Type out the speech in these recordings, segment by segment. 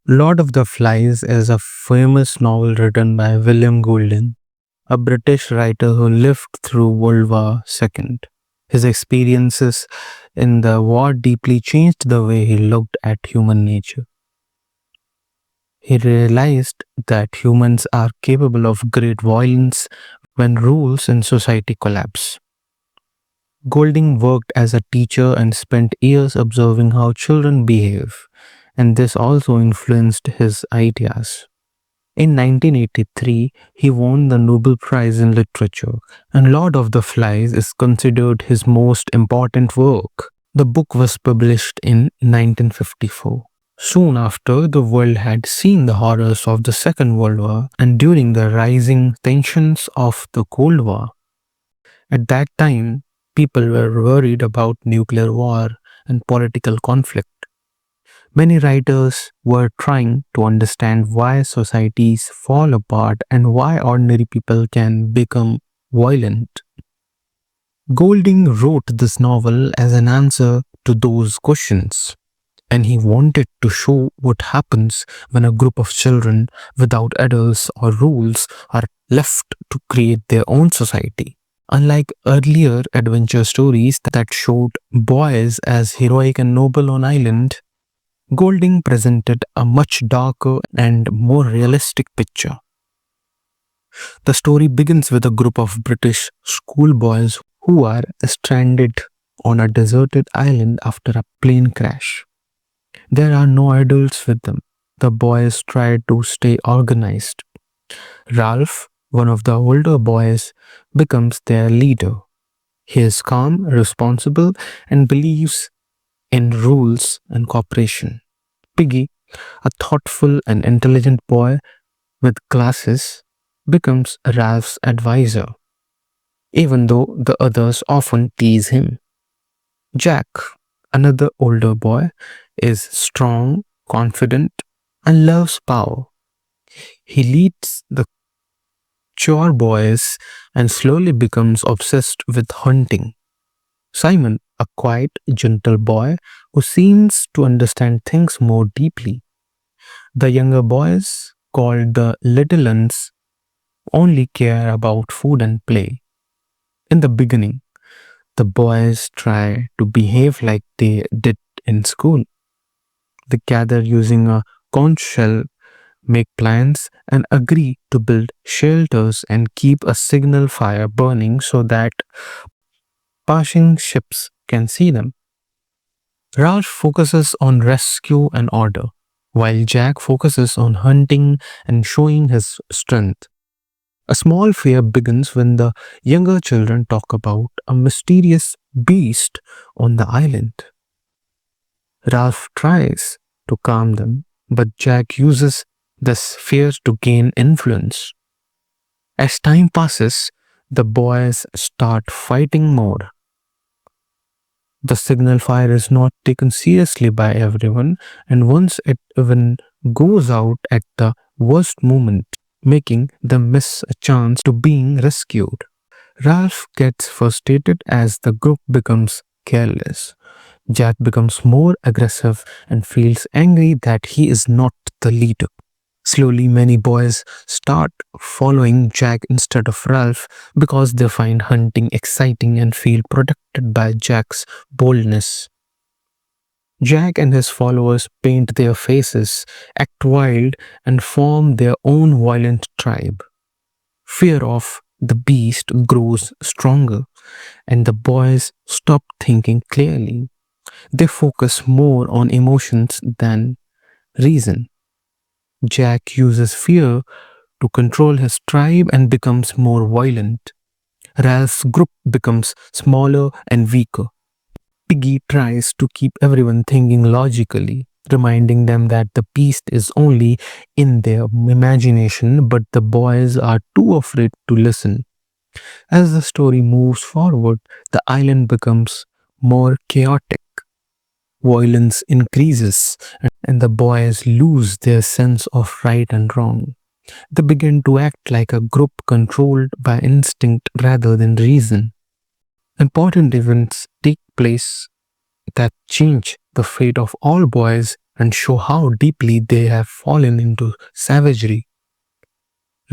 Lord of the Flies is a famous novel written by William Golding, a British writer who lived through World War II. His experiences in the war deeply changed the way he looked at human nature. He realized that humans are capable of great violence when rules in society collapse. Golding worked as a teacher and spent years observing how children behave, and this also influenced his ideas. In 1983, he won the Nobel Prize in Literature, and Lord of the Flies is considered his most important work. The book was published in 1954. Soon after, the world had seen the horrors of the Second World War and during the rising tensions of the Cold War. At that time, people were worried about nuclear war and political conflict. Many writers were trying to understand why societies fall apart and why ordinary people can become violent. Golding wrote this novel as an answer to those questions, and he wanted to show what happens when a group of children without adults or rules are left to create their own society. Unlike earlier adventure stories that showed boys as heroic and noble on island, Golding presented a much darker and more realistic picture. The story begins with a group of British schoolboys who are stranded on a deserted island after a plane crash. There are no adults with them. The boys try to stay organized. Ralph, one of the older boys, becomes their leader. He is calm, responsible, and believes in rules and cooperation. Piggy, a thoughtful and intelligent boy with glasses, becomes Ralph's advisor, even though the others often tease him. Jack, another older boy, is strong, confident, and loves power. He leads the chore boys and slowly becomes obsessed with hunting. Simon, a quiet, gentle boy who seems to understand things more deeply. The younger boys, called the little uns, only care about food and play. In the beginning, the boys try to behave like they did in school. They gather using a conch shell, make plans, and agree to build shelters and keep a signal fire burning so that passing ships can see them. Ralph focuses on rescue and order, while Jack focuses on hunting and showing his strength. A small fear begins when the younger children talk about a mysterious beast on the island. Ralph tries to calm them, but Jack uses this fear to gain influence. As time passes, the boys start fighting more. The signal fire is not taken seriously by everyone, and once it even goes out at the worst moment, making them miss a chance to being rescued. Ralph gets frustrated as the group becomes careless. Jack becomes more aggressive and feels angry that he is not the leader. Slowly, many boys start following Jack instead of Ralph because they find hunting exciting and feel protected by Jack's boldness. Jack and his followers paint their faces, act wild, and form their own violent tribe. Fear of the beast grows stronger, and the boys stop thinking clearly. They focus more on emotions than reason. Jack uses fear to control his tribe and becomes more violent. Ralph's group becomes smaller and weaker. Piggy tries to keep everyone thinking logically, reminding them that the beast is only in their imagination, but the boys are too afraid to listen. As the story moves forward, the island becomes more chaotic. Violence increases, and the boys lose their sense of right and wrong. They begin to act like a group controlled by instinct rather than reason. Important events take place that change the fate of all boys and show how deeply they have fallen into savagery.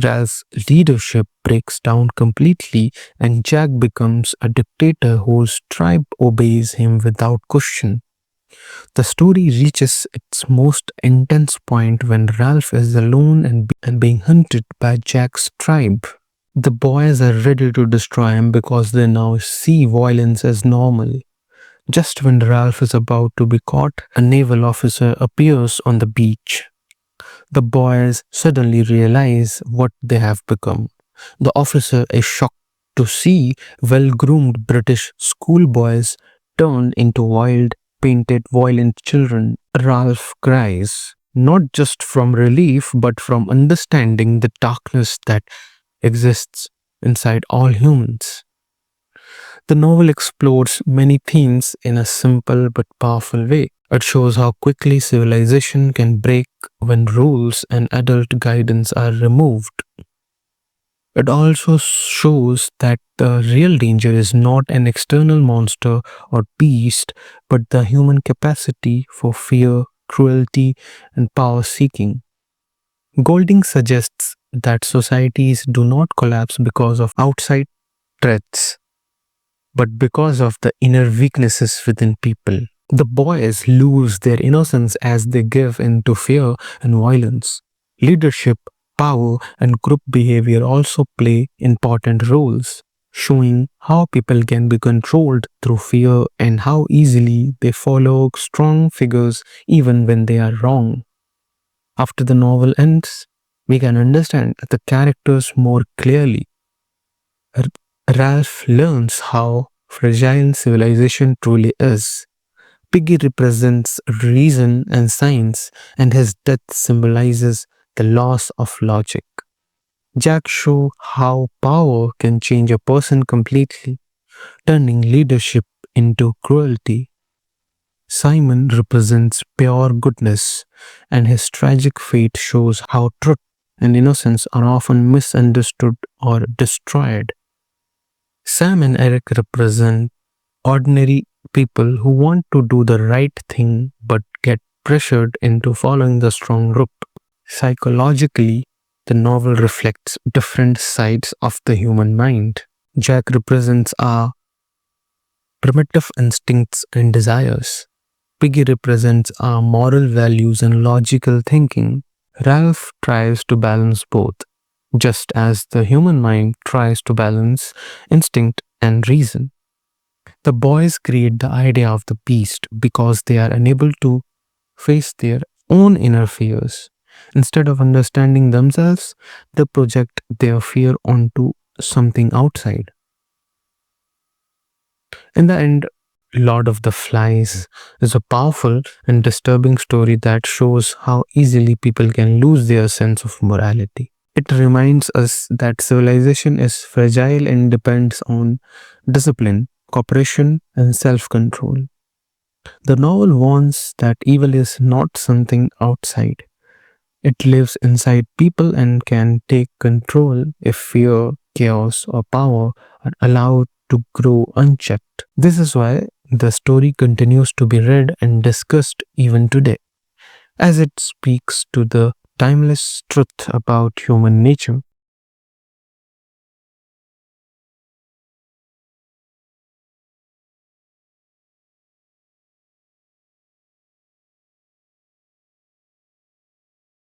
Ralph's leadership breaks down completely, and Jack becomes a dictator whose tribe obeys him without question. The story reaches its most intense point when Ralph is alone and being hunted by Jack's tribe. The boys are ready to destroy him because they now see violence as normal. Just when Ralph is about to be caught, a naval officer appears on the beach. The boys suddenly realize what they have become. The officer is shocked to see well groomed British schoolboys turned into wild, painted, violent children. Ralph cries, not just from relief, but from understanding the darkness that exists inside all humans. The novel explores many themes in a simple but powerful way. It shows how quickly civilization can break when rules and adult guidance are removed. It also shows that the real danger is not an external monster or beast, but the human capacity for fear, cruelty, and power seeking. Golding suggests that societies do not collapse because of outside threats, but because of the inner weaknesses within people. The boys lose their innocence as they give in to fear and violence. Leadership, power, and group behavior also play important roles, showing how people can be controlled through fear and how easily they follow strong figures even when they are wrong. After the novel ends, we can understand the characters more clearly. R- Ralph learns how fragile civilization truly is. Piggy represents reason and science, and his death symbolizes the loss of logic. Jack shows how power can change a person completely, turning leadership into cruelty. Simon represents pure goodness, and his tragic fate shows how truth and innocence are often misunderstood or destroyed. Sam and Eric represent ordinary people who want to do the right thing but get pressured into following the strong group. Psychologically, the novel reflects different sides of the human mind. Jack represents our primitive instincts and desires. Piggy represents our moral values and logical thinking. Ralph tries to balance both, just as the human mind tries to balance instinct and reason. The boys create the idea of the beast because they are unable to face their own inner fears. Instead of understanding themselves, they project their fear onto something outside. In the end, Lord of the Flies is a powerful and disturbing story that shows how easily people can lose their sense of morality. It reminds us that civilization is fragile and depends on discipline, cooperation, and self control. The novel warns that evil is not something outside. It lives inside people and can take control if fear, chaos, or power are allowed to grow unchecked. This is why the story continues to be read and discussed even today, as it speaks to the timeless truth about human nature.